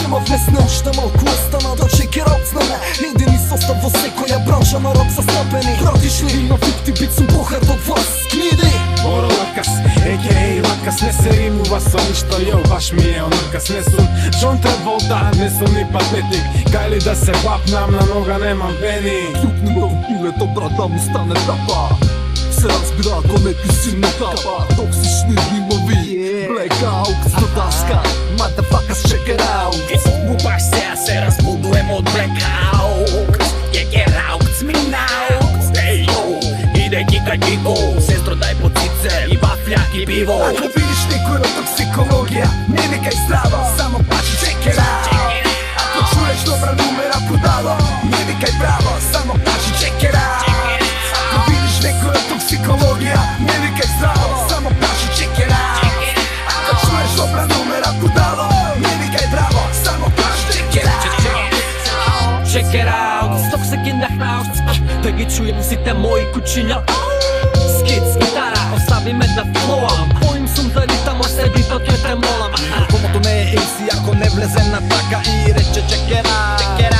Сема влесне уште малку остана да check it out знаме. Еден и состав во секоја бранша на рок застапени. Пратиш ли на 50 бит сум похар од вас? Книди Боро Лакас, a.k.a. Лакас, не се римува со ништо, јо, баш ми е онакас. Не сум Джон Траволта, не сум ни патетик. Кај ли да се вапнам, на нога немам вени. Клюкни го во пилето, брат, да му стане тапа. Се разбира ако некој силно тапа. Токсични римови, blackouts на таска. Motherfuckers, check it out. Му баш се разбудуем од blackout. Check it out, minout. Ей, йо, иде кикај кико. Сестро, дај по цице и вафљак и пиво. Ако видиш некој на токсикологија, не викај здраво, само паши check it out. Ако чуеш добра numera подава, не викај браво, само паши check it out. Ако видиш некој на токсикологија, не викај здраво, само паши check it out. Ако чуеш добра numera подава, не викај браво, само паши check it out. Check it out, toxic in the house. Да ги чуjem сите мои кучиња. Скит с гитара, остави ме да флоам. Поим сум да ритам, а се битот ја те молам. Комото не е MC ако не влезе на така и рече check it out.